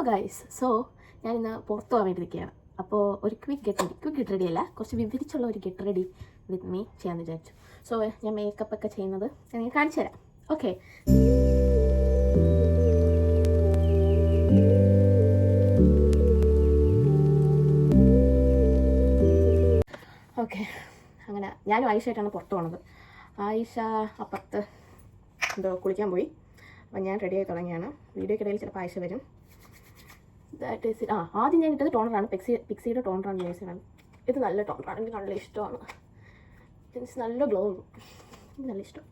Guys, so ഞാനിന്ന് പുറത്ത് പോകാൻ വേണ്ടി നിൽക്കുകയാണ്. അപ്പോൾ ഒരു ക്വിക്ക് ഗെറ്റ് റെഡി അല്ല, കുറച്ച് വിവരിച്ചുള്ള ഒരു ഗെറ്റ് റെഡി വിത്ത് മീ ചെയ്യാമെന്ന് വിചാരിച്ചു. സോ ഞാൻ മേക്കപ്പ് ഒക്കെ ചെയ്യുന്നത് ഞാൻ കാണിച്ചു തരാം. Okay, okay. അങ്ങനെ ഞാനും ആയിഷയായിട്ടാണ് പുറത്ത് പോണത്. ആയിഷ അപ്പുറത്ത് എന്തോ കുളിക്കാൻ പോയി. അപ്പം ഞാൻ റെഡി ആയി തുടങ്ങിയാണ്. വീഡിയോക്കിടയിൽ ചിലപ്പോൾ ആയിഷ വരും. ദാറ്റ് ഈസ് ആദ്യം ഞാൻ ഇട്ടത് ടോണറാണ്, പിക്സിയുടെ ടോണറാണ് യൂസ് ചെയ്യുന്നത്. ഇത് നല്ല ടോണറാണ്, എനിക്ക് നല്ല ഇഷ്ടമാണ്. മീൻസ് നല്ല ഗ്ലോ, നല്ല ഇഷ്ടം.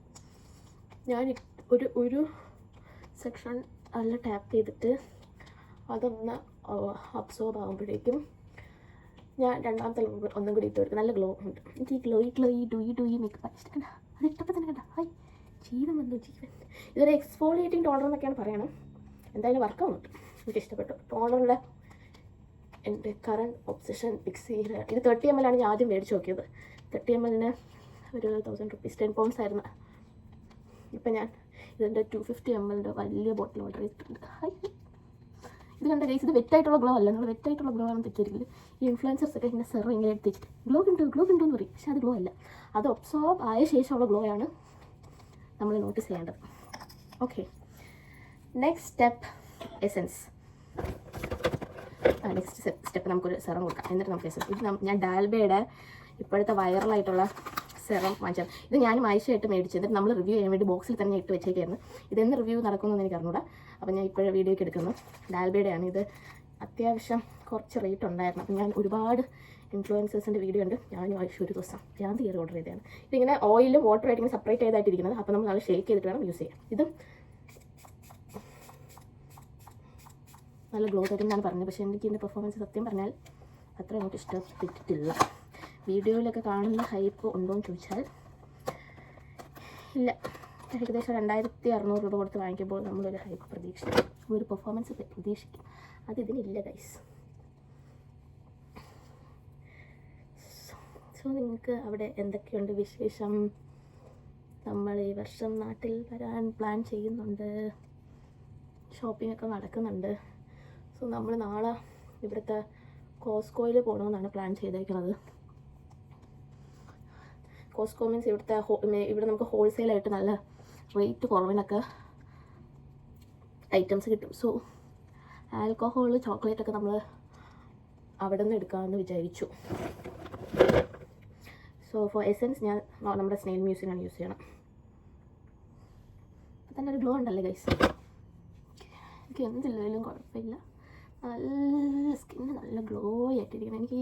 ഞാൻ ഒരു സെക്ഷൻ നല്ല ടാപ്പ് ചെയ്തിട്ട് അതൊന്ന് അബ്സോർബ് ആകുമ്പോഴേക്കും ഞാൻ രണ്ടാമത്തെ ഒന്നും കൂടി ഇട്ട് കൊടുക്കും. നല്ല ഗ്ലോ ഉണ്ട്. എനിക്ക് ഈ ഗ്ലോയി മേക്കപ്പ് ഇഷ്ടം. അത് ഇട്ടപ്പോൾ തന്നെ കണ്ട ഹായ് ജീവൻ വന്നു, ജീവൻ. ഇതൊരു എക്സ്ഫോളിയേറ്റിംഗ് ടോണർ എന്നൊക്കെയാണ് പറയണം. എന്തായാലും വർക്കാവുന്നുണ്ട്, എനിക്ക് ഇഷ്ടപ്പെട്ടു. ടോണറിൻ്റെ എൻ്റെ കറണ്ട് ഒബ്സഷൻ പിക്സിയുടെ ഇത് 30 ml ആണ് ഞാൻ ആദ്യം മേടിച്ച് നോക്കിയത്. 30 ml ഒരു 1000 rupees, 10 pounds ആയിരുന്നു. ഇപ്പം ഞാൻ ഇതിൻ്റെ 250 ml വലിയ ബോട്ടിൽ ഓർഡർ ചെയ്തിട്ടുണ്ട്. ഇത് കണ്ട ഗൈസ്, ഇത് വെറ്റായിട്ടുള്ള ഗ്ലോ അല്ല. നമ്മൾ വെറ്റായിട്ടുള്ള ഗ്ലോ ആണെന്ന് തെറ്റിരിക്കില്ല. ഈ ഇൻഫ്ലുവൻസേഴ്സ് ഒക്കെ ഇങ്ങനെ സെറം ഇങ്ങനെ എടുത്തിട്ട് ഗ്ലോ കിട്ടും എന്ന് പറയും. പക്ഷെ അത് ഗ്ലോ അല്ല, അത് ഒബ്സോർബ് ആയ ശേഷമുള്ള ഗ്ലോ ആണ് നമ്മൾ നോട്ടീസ് ചെയ്യേണ്ടത്. Okay, next step essence. Next step നമുക്കൊരു സെറം കൊടുക്കാം, എന്നിട്ട് നമുക്ക് എസൻസ്. ഇത് ഞാൻ ഡാൽബയുടെ ഇപ്പോഴത്തെ വൈറലായിട്ടുള്ള സെറം വാങ്ങിച്ചത്. ഇത് ഞാനും ആയിഷയായിട്ട് മേടിച്ചത്. എന്നിട്ട് നമ്മൾ റിവ്യൂ ചെയ്യാൻ വേണ്ടി ബോക്സിൽ തന്നെ ഇട്ട് വെച്ചേക്കായിരുന്നു. ഇതെന്ന് റിവ്യൂ നടക്കുമെന്ന് എനിക്ക് അറിഞ്ഞൂടാ. അപ്പോൾ ഞാൻ ഇപ്പോഴും വീഡിയോയ്ക്ക് എടുക്കുന്നു. ഡാൽബയുടെയാണ് ഇത്. അത്യാവശ്യം കുറച്ച് റേറ്റ് ഉണ്ടായിരുന്നു. അപ്പോൾ ഞാൻ ഒരുപാട് ഇൻഫ്ലുവൻസേഴ്സിൻ്റെ വീഡിയോ ഉണ്ട്. ഞാനും ആയിഷ ഒരു ദിവസം ഞാൻ കയറി ഓർഡർ ചെയ്തതാണ്. ഇതിങ്ങനെ ഓയിലും വാട്ടറുമായിട്ട് ഇങ്ങനെ സെപ്പറേറ്റ് ചെയ്തായിട്ടിരിക്കുന്നത്. അപ്പോൾ നമ്മൾ നല്ല ഷേക്ക് ചെയ്തിട്ട് വേണം യൂസ് ചെയ്യാം. ഇതും നല്ല ഗ്ലോ തരുമെന്നാണ് പറഞ്ഞത്. പക്ഷേ എനിക്ക് ഇതിൻ്റെ പെർഫോമൻസ് സത്യം പറഞ്ഞാൽ അത്ര അങ്ങോട്ട് ഇഷ്ടപ്പെട്ടിട്ടില്ല. വീഡിയോയിലൊക്കെ കാണുന്ന ഹൈപ്പ് ഉണ്ടോ എന്ന് ചോദിച്ചാൽ ഇല്ല. ഏകദേശം 2600 രൂപ കൊടുത്ത് വാങ്ങിക്കുമ്പോൾ നമ്മളൊരു ഹൈപ്പ് പ്രതീക്ഷിക്കും, ഒരു പെർഫോമൻസ് പ്രതീക്ഷിക്കും. അത് ഇതിനില്ല ഗൈസ്. സോ നിങ്ങൾക്ക് അവിടെ എന്തൊക്കെയുണ്ട് വിശേഷം? നമ്മൾ ഈ വർഷം നാട്ടിൽ വരാൻ പ്ലാൻ ചെയ്യുന്നുണ്ട്, ഷോപ്പിംഗ് ഒക്കെ നടക്കുന്നുണ്ട്. സോ നമ്മൾ നാളെ ഇവിടുത്തെ കോസ്കോയിൽ പോകണമെന്നാണ് പ്ലാൻ ചെയ്തേക്കുന്നത്. കോസ്കോ മീൻസ് ഇവിടെ നമുക്ക് ഹോൾസെയിലായിട്ട് നല്ല റേറ്റ് കുറവിനൊക്കെ ഐറ്റംസ് കിട്ടും. സോ ആൽക്കഹോൾ, ചോക്ലേറ്റൊക്കെ നമ്മൾ അവിടെ നിന്ന് എടുക്കാമെന്ന് വിചാരിച്ചു. സോ ഫോർ എസൻസ് ഞാൻ നമ്മുടെ സ്നെയിൽ മ്യൂസിനാണ് യൂസ് ചെയ്യണം. അപ്പം തന്നെ ഒരു ഗ്ലോ ഉണ്ടല്ലേ ഗൈസ്. എനിക്ക് എന്തില്ലെങ്കിലും കുഴപ്പമില്ല, നല്ല സ്കിന്ന് നല്ല ഗ്ലോ ആയിട്ടിരിക്കണം. എനിക്ക്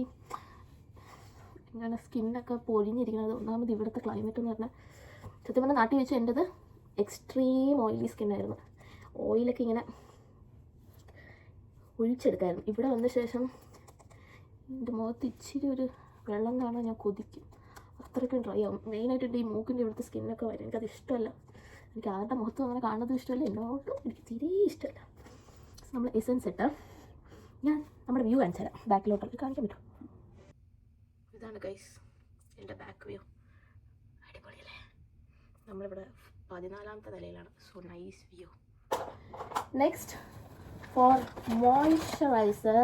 ഇങ്ങനെ സ്കിന്നൊക്കെ പൊഴിഞ്ഞിരിക്കുന്നത് ഒന്നാമത് ഇവിടുത്തെ ക്ലൈമറ്റ് എന്ന് പറഞ്ഞാൽ സത്യം പറഞ്ഞാൽ നാട്ടിൽ വെച്ച് എൻ്റെത് എക്സ്ട്രീം ഓയിലി സ്കിന്നായിരുന്നു. ഓയിലൊക്കെ ഇങ്ങനെ ഒഴിച്ചെടുക്കായിരുന്നു. ഇവിടെ വന്ന ശേഷം എൻ്റെ മുഖത്ത് ഇച്ചിരി ഒരു വെള്ളം കാണാൻ ഞാൻ കൊതിക്കും, അത്രയ്ക്കും ഡ്രൈ ആവും. മെയിനായിട്ട് എൻ്റെ ഈ മൂക്കിൻ്റെ ഇവിടുത്തെ സ്കിന്നൊക്കെ വരും. എനിക്കത് ഇഷ്ടമല്ല. എനിക്ക് ആരുടെ മുഖത്തും അങ്ങനെ കാണുന്നതും ഇഷ്ടമല്ല, എന്നോട്ടും എനിക്ക് തീരെ ഇഷ്ടമല്ല. നമ്മൾ എസൻസ് ഇട്ട് ഞാൻ നമ്മുടെ വ്യൂ കാണിച്ചു തരാം. ബാക്കിലോട്ട് കാണിക്കാൻ പറ്റും. ഇതാണ് ഗൈസ് എൻ്റെ ബാക്ക് വ്യൂ. അടിപൊളിയല്ലേ? നമ്മളിവിടെ 14ാമത്തെ നിലയിലാണ്. So nice view. Next for moisturiser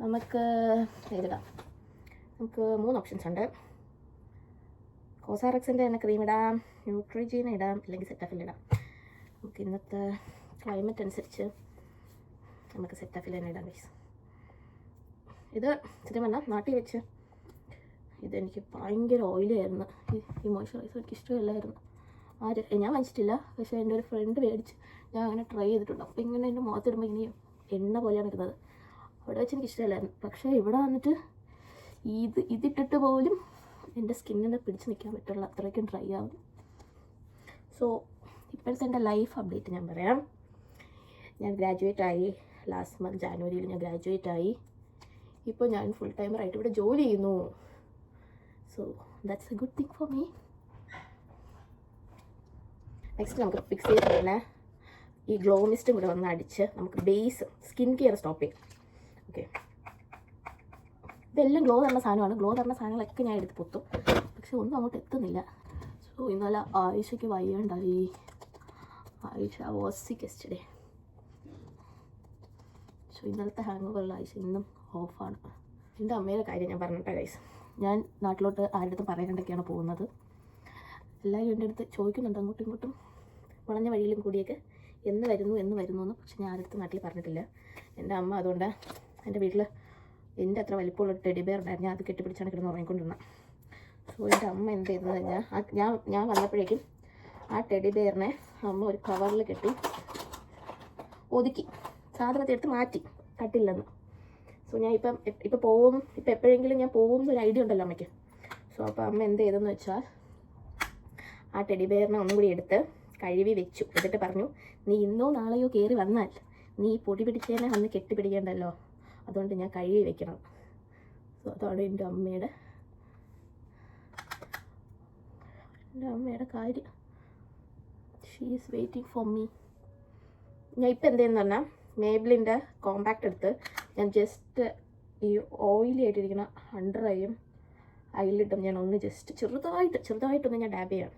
നമുക്ക് ഇതിടാം. നമുക്ക് 3 ഓപ്ഷൻസ് ഉണ്ട്. കോസാറക്സിൻ്റെ തന്നെ ക്രീം ഇടാം, ന്യൂട്രിജീന ഇടാം, അല്ലെങ്കിൽ സെറ്റാഫിൽ ഇടാം. നമുക്ക് ഇന്നത്തെ ക്ലൈമറ്റ് അനുസരിച്ച് നമുക്ക് സെറ്റാഫിൽ തന്നെ ഇടാം ഗൈസ്. ഇത് സത്യം പറഞ്ഞാൽ നാട്ടിൽ വെച്ച് ഇതെനിക്ക് ഭയങ്കര ഓയിലി ആയിരുന്നു. ഈ മോയ്സ്ചറൈസർ എനിക്ക് ഇഷ്ടമില്ലായിരുന്നു. ഞാൻ വാങ്ങിച്ചിട്ടില്ല, പക്ഷേ എൻ്റെ ഒരു ഫ്രണ്ട് മേടിച്ച് ഞാൻ അങ്ങനെ ട്രൈ ചെയ്തിട്ടുണ്ട്. അപ്പോൾ ഇങ്ങനെ എൻ്റെ മുഖത്തിടുമ്പോൾ ഇങ്ങനെ എണ്ണ പോലെയാണ് ഇരുന്നത്. അവിടെ വെച്ച് എനിക്ക് ഇഷ്ടമില്ലായിരുന്നു. പക്ഷേ ഇവിടെ വന്നിട്ട് ഇതിട്ടിട്ട് പോലും എൻ്റെ സ്കിന്നിനെ പിടിച്ച് നിൽക്കാൻ പറ്റുള്ള അത്രയ്ക്കും ഡ്രൈ ആവും. സോ ഇപ്പോഴത്തെ എൻ്റെ ലൈഫ് അപ്ഡേറ്റ് ഞാൻ പറയാം. ഞാൻ ഗ്രാജുവേറ്റ് ആയി. ലാസ്റ്റ് മന്ത് ജാനുവരിയിൽ ഞാൻ ഗ്രാജുവേറ്റ് ആയി. ഇപ്പോൾ ഞാൻ ഫുൾ ടൈമറായിട്ട് ഇവിടെ ജോലി ചെയ്യുന്നു. So that's A good thing for me. Next നമുക്ക് ഫിക്സ് ചെയ്ത് തന്നെ ഈ ഗ്ലോ മിസ്റ്റും കൂടെ വന്ന് അടിച്ച് നമുക്ക് ബേസ് സ്കിൻ കെയർ സ്റ്റോപ്പ് ചെയ്യാം. ഓക്കെ, ഇതെല്ലാം ഗ്ലോ തരുന്ന സാധനമാണ്. ഗ്ലോ തരുന്ന സാധനങ്ങളൊക്കെ ഞാൻ എടുത്ത് പൊത്തും, പക്ഷെ ഒന്നും അങ്ങോട്ട് എത്തുന്നില്ല. സോ ഇന്നലെ ആയിഷയ്ക്ക് വയ്യാണ്ടായി. Ayesha was sick yesterday. So ഇന്നലത്തെ ഹാങ് ഓവറുള്ള ആയിഷ ഇന്നും ഓഫാണ്. എൻ്റെ അമ്മയുടെ കാര്യം ഞാൻ പറഞ്ഞിട്ടാണ് ഗൈസ്. ഞാൻ നാട്ടിലോട്ട് ആരുടെ പറയാണ്ടൊക്കെയാണ് പോകുന്നത്. എല്ലാവരും എൻ്റെ അടുത്ത് ചോദിക്കുന്നുണ്ട് അങ്ങോട്ടും ഇങ്ങോട്ടും വളഞ്ഞ വഴിയിലും കൂടിയൊക്കെ എന്ന് വരുന്നു എന്ന്. പക്ഷെ ഞാൻ ആരുടെ നാട്ടിൽ പറഞ്ഞിട്ടില്ല. എൻ്റെ അമ്മ അതുകൊണ്ട് എൻ്റെ വീട്ടിൽ എൻ്റെ അത്ര വലിപ്പമുള്ള ടെഡി ബെയർ ഉണ്ടായിരുന്നു. ഞാൻ അത് കെട്ടിപ്പിടിച്ചാണ് കിടന്ന് ഉറങ്ങിക്കൊണ്ടിരുന്നത്. സോ എൻ്റെ അമ്മ എന്ത് ചെയ്തതെന്ന് കഴിഞ്ഞാൽ ഞാൻ വന്നപ്പോഴേക്കും ആ ടെഡി ബെയറിനെ അമ്മ ഒരു കവറിൽ കെട്ടി ഒതുക്കി സാധനത്തെ എടുത്ത് മാറ്റി കട്ടില്ലെന്ന്. സോ ഞാൻ ഇപ്പം എപ്പോഴെങ്കിലും ഞാൻ പോകും എന്നൊരു ഐഡിയ ഉണ്ടല്ലോ അമ്മയ്ക്ക്. സോ അപ്പോൾ അമ്മ എന്ത് ചെയ്തെന്ന് വെച്ചാൽ ആ ടെഡി ബെയറിനെ ഒന്നും കൂടി എടുത്ത് കഴുകി വെച്ചു. എന്നിട്ട് പറഞ്ഞു, നീ ഇന്നോ നാളെയോ കയറി വന്നാൽ നീ പൊടി പിടിച്ചതിനെ അന്ന് കെട്ടിപ്പിടിക്കേണ്ടല്ലോ, അതുകൊണ്ട് ഞാൻ കഴുകി വെക്കണം. സോ അതാണ് എൻ്റെ അമ്മയുടെ കാര്യം. She is waiting for me. ഞാൻ ഇപ്പം എന്തെന്ന് പറഞ്ഞാൽ മേബിളിൻ്റെ കോമ്പാക്റ്റ് എടുത്ത് ഞാൻ ജസ്റ്റ് ഈ ഓയിലി ആയിട്ടിരിക്കുന്ന അണ്ടർ ഐയും ഐലിട്ടും ഞാൻ ഒന്ന് ജസ്റ്റ് ചെറുതായിട്ടൊന്ന് ഞാൻ ഡാബ് ചെയ്യാണ്.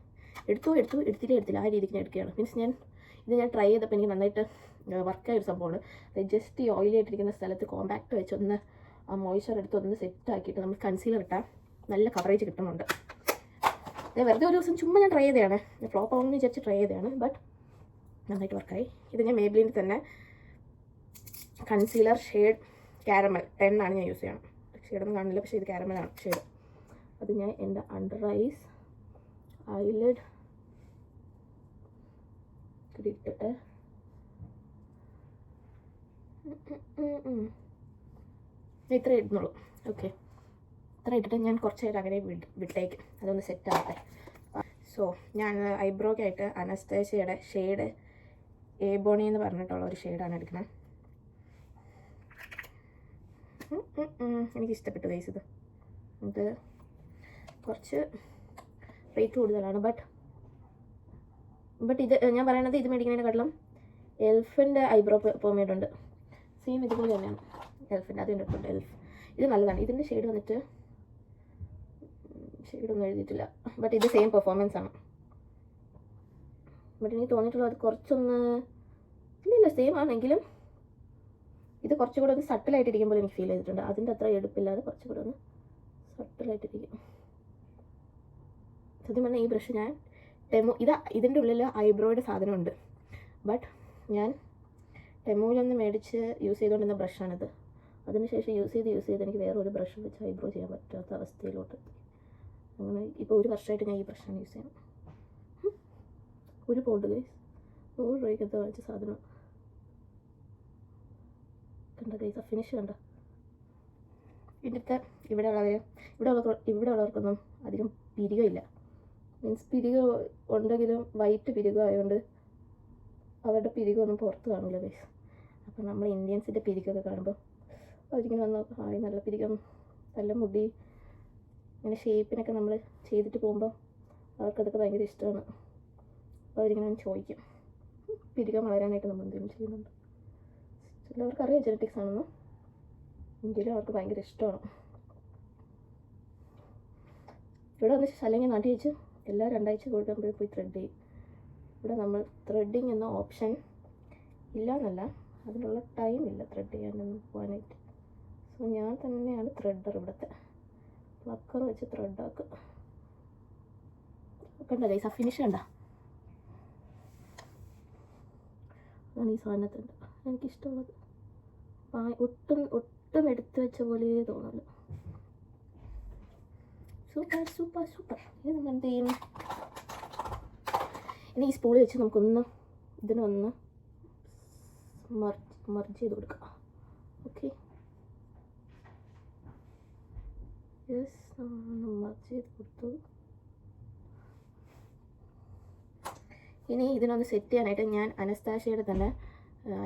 എടുത്തില്ല ആ രീതിക്ക് ഞാൻ എടുക്കുകയാണ്. മീൻസ് ഞാൻ ട്രൈ ചെയ്തപ്പോൾ എനിക്ക് നന്നായിട്ട് വർക്കായ ഒരു സംഭവമാണ്. അത് ജസ്റ്റ് ഈ ഓയിലി ആയിട്ടിരിക്കുന്ന സ്ഥലത്ത് കോമ്പാക്റ്റ് വെച്ചൊന്ന് ആ മോയ്സ്ചർ എടുത്ത് ഒന്ന് സെറ്റ് ആക്കിയിട്ട് നമ്മൾ കൺസീലർ ഇട്ടാൽ നല്ല കവറേജ് കിട്ടുന്നുണ്ട്. ഞാൻ വെറുതെ ഒരു ദിവസം ചുമ്മാ ഞാൻ ട്രൈ ചെയ്തതാണ്. ഞാൻ ഫ്ലോപ്പ് ആവുമെന്ന് വിചാരിച്ച് ട്രൈ ചെയ്തതാണ്. ബട്ട് നന്നായിട്ട് വർക്കായി. ഇത് ഞാൻ മേബിലിൻ്റെ തന്നെ കൺസീലർ ഷെയ്ഡ് കാരമൽ 10 ആണ് ഞാൻ യൂസ് ചെയ്യണം. ഷെയ്ഡൊന്നും കാണില്ല, പക്ഷേ ഇത് കാരമലാണ് ഷെയ്ഡ്. അത് ഞാൻ എൻ്റെ അണ്ടർ ഐസ് ഐലിഡ് ഇട്ടിട്ട് ഇത്ര ഇടുന്നുള്ളൂ. ഓക്കെ, ഇത്ര ഇട്ടിട്ട് ഞാൻ കുറച്ച് നേരം അങ്ങനെ വിട്ടേക്ക് അതൊന്ന് സെറ്റ് ആവട്ടെ. സോ ഞാൻ ഐബ്രോക്കായിട്ട് അനസ്തേഷ്യയുടെ ഷെയ്ഡ് ഏബോണി എന്ന് പറഞ്ഞിട്ടുള്ള ഒരു ഷെയ്ഡാണ് എടുക്കുന്നത്. എനിക്കിഷ്ടപ്പെട്ടു ഗൈസ്. ഇത് കുറച്ച് റേറ്റ് കൂടുതലാണ്. ബട്ട് ഇത് ഞാൻ പറയണത് ഇത് മേടിക്കുന്നതിനെക്കാട്ടിലും എൽഫിൻ്റെ ഐബ്രോ പോമേഡുണ്ട്. സെയിം ഇതുപോലെ തന്നെയാണ് എൽഫിൻ്റെ, അത് കണ്ടിട്ടുണ്ട്. ഇത് നല്ലതാണ്. ഇതിൻ്റെ ഷെയ്ഡ് വന്നിട്ട് ഷെയ്ഡൊന്നും എഴുതിയിട്ടില്ല. ബട്ട് ഇത് സെയിം പെർഫോമൻസ് ആണ്. ബട്ട് എനിക്ക് തോന്നിയിട്ടുള്ളത് അത് കുറച്ചൊന്ന് ഇല്ല സെയിം ആണെങ്കിലും ഇത് കുറച്ചുകൂടെ ഒന്ന് സട്ടിലായിട്ടിരിക്കുമ്പോൾ എനിക്ക് ഫീൽ ചെയ്തിട്ടുണ്ട്. അതിൻ്റെ അത്ര എടുപ്പില്ലാതെ കുറച്ചുകൂടെ ഒന്ന് സട്ടിലായിട്ടിരിക്കും. സത്യം പറഞ്ഞാൽ ഈ ബ്രഷ് ഞാൻ ഇതിൻ്റെ ഉള്ളിൽ ഐബ്രോയുടെ സാധനമുണ്ട്. ബട്ട് ഞാൻ ടെമോയിലൊന്ന് മേടിച്ച് യൂസ് ചെയ്തുകൊണ്ടിരുന്ന ബ്രഷാണിത്. അതിനുശേഷം യൂസ് ചെയ്ത് എനിക്ക് വേറെ ഒരു ബ്രഷ് വെച്ച് ഐബ്രോ ചെയ്യാൻ പറ്റാത്ത അവസ്ഥയിലോട്ട്. അങ്ങനെ ഇപ്പോൾ 1 വർഷമായിട്ട് ഞാൻ ഈ ബ്രഷാണ് യൂസ് ചെയ്യണം. ഒരു പൗണ്ട് ഗൈസ് 100 രൂപയ്ക്കകത്ത് വാങ്ങിച്ച സാധനം. കണ്ട ഗൈസ്, ആ ഫിനിഷ് കണ്ട. ഇതിൻ്റെ ഇവിടെ ഉള്ളവർക്കൊന്നും അധികം പിരികയില്ല. മീൻസ് പിരിക ഉണ്ടെങ്കിലും വൈറ്റ് പിരിക ആയതുകൊണ്ട് അവരുടെ പിരികൊന്നും പുറത്ത് കാണില്ല ഗൈസ്. അപ്പം നമ്മൾ ഇന്ത്യൻസിൻ്റെ പിരികൊക്കെ കാണുമ്പോൾ അവരിങ്ങനെ വന്ന് ഹായ് നല്ല പിരികം, നല്ല മുടി, ഇങ്ങനെ ഷേപ്പിനൊക്കെ നമ്മൾ ചെയ്തിട്ട് പോകുമ്പോൾ അവർക്കതൊക്കെ ഭയങ്കര ഇഷ്ടമാണ്. അവരിങ്ങനെ ചോദിക്കും പിരികം വളരാനായിട്ട് നമ്മൾ എന്തെങ്കിലും ചെയ്യുന്നുണ്ട്. ചിലവർക്കറിയാം ജെനറ്റിക്സ് ആണെന്ന്, എങ്കിലും അവർക്ക് ഭയങ്കര ഇഷ്ടമാണ്. ഇവിടെ വന്ന് അല്ലെങ്കിൽ നാട്ടിൽ വെച്ച് എല്ലാ 2 ആഴ്ച കൊടുക്കുമ്പോഴേ പോയി ത്രെഡ് ചെയ്യും. ഇവിടെ നമ്മൾ ത്രെഡിങ് എന്ന ഓപ്ഷൻ ഇല്ല എന്നല്ല, അതിനുള്ള ടൈം ഇല്ല ത്രെഡ് ചെയ്യാനൊന്നും പോകാനായിട്ട്. സോ ഞാൻ തന്നെയാണ് ത്രെഡർ. ഇവിടുത്തെ പ്ലക്കർ വെച്ച് ത്രെഡാക്കുക. കണ്ട ഗൈസ്, ആ ഫിനിഷ് കണ്ട. അതാണ് ഈ സാധനത്തിൻ്റെ എനിക്കിഷ്ടമുള്ളത്. ഒട്ടും എടുത്തു വെച്ച പോലെ തോന്നില്ല. സൂപ്പർ. ഇത് നമ്മൾ എന്ത് ചെയ്യും? ഇനി ഈ സ്പൂൾ വെച്ച് നമുക്കൊന്ന് ഇതിനൊന്ന് മർജ് ചെയ്ത് കൊടുക്കാം. ഓക്കെ, യെസ്, മർജ് ചെയ്ത് കൊടുത്തു. ഇനി ഇതിനൊന്ന് സെറ്റ് ചെയ്യാനായിട്ട് ഞാൻ അനസ്താഷ്യയുടെ തന്നെ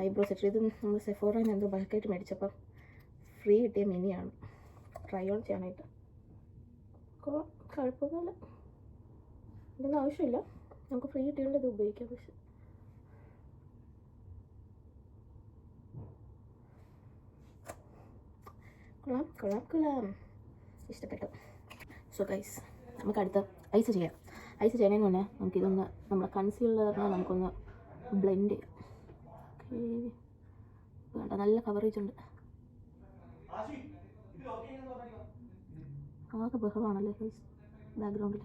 ഐബ്രോ സെറ്റ്. ഇത് നമ്മൾ സെഫോറയിൽ നിന്ന് എന്തോ ബൾക്കായിട്ട് മേടിച്ചപ്പം ഫ്രീ കിട്ടിയ മിനിയാണ് ട്രൈ ഓൺ ചെയ്യാനായിട്ട്. കുഴപ്പമൊന്നുമില്ല, ഇതൊന്നും ആവശ്യമില്ല, നമുക്ക് ഫ്രീ കിട്ടിയതുകൊണ്ട് ഇത് ഉപയോഗിക്കാം. പക്ഷെ കൊള്ളാം, ഇഷ്ടപ്പെട്ടു. സോ ഗൈസ്, നമുക്ക് അടുത്ത ഐസ് ചെയ്യാം. ഐസ് ചെയ്യുന്നതിന് മുന്നേ നമുക്കിതൊന്ന് നമ്മളെ കൺസീലറിനെ നമുക്കൊന്ന് ബ്ലെൻഡ് ചെയ്യാം. ഓക്കെ, കേട്ടോ, നല്ല കവറേജ് ഉണ്ട്. ആകെ ബഹളമാണല്ലേ ബാക്ക്ഗ്രൗണ്ടിൽ.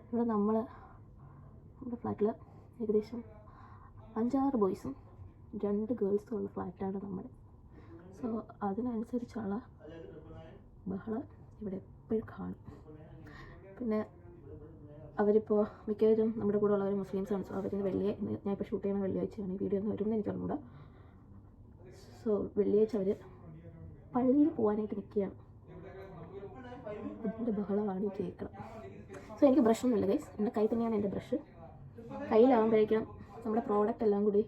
ഇവിടെ നമ്മുടെ ഫ്ലാറ്റിൽ ഏകദേശം 5-6 ബോയ്സും 2 ഗേൾസും ഉള്ള ഫ്ലാറ്റാണ് നമ്മുടെ. സോ അതിനനുസരിച്ചുള്ള ബഹളം ഇവിടെ എപ്പോഴും കാണും. പിന്നെ അവരിപ്പോൾ മിക്കവരും നമ്മുടെ കൂടെ ഉള്ളവർ മുസ്ലിംസാണ്. സോ അവരിന്ന് ഞാനിപ്പോൾ ഷൂട്ട് ചെയ്യണ വെള്ളിയാഴ്ചയാണ്. ഈ വീഡിയോ ഒന്ന് വരുമെന്ന് എനിക്കറിഞ്ഞൂടാ. സോ വെള്ളിയാഴ്ച അവർ പള്ളിയിൽ പോകാനായിട്ട് നിൽക്കുകയാണ്. അതിൻ്റെ ബഹളമാണ് ഈ കേൾക്കണം. സോ എനിക്ക് ബ്രഷൊന്നുമില്ല ഗൈസ്, എൻ്റെ കൈ തന്നെയാണ് എൻ്റെ ബ്രഷ്. കയ്യിലാകുമ്പോഴേക്കും നമ്മുടെ പ്രോഡക്റ്റ് എല്ലാം കൂടി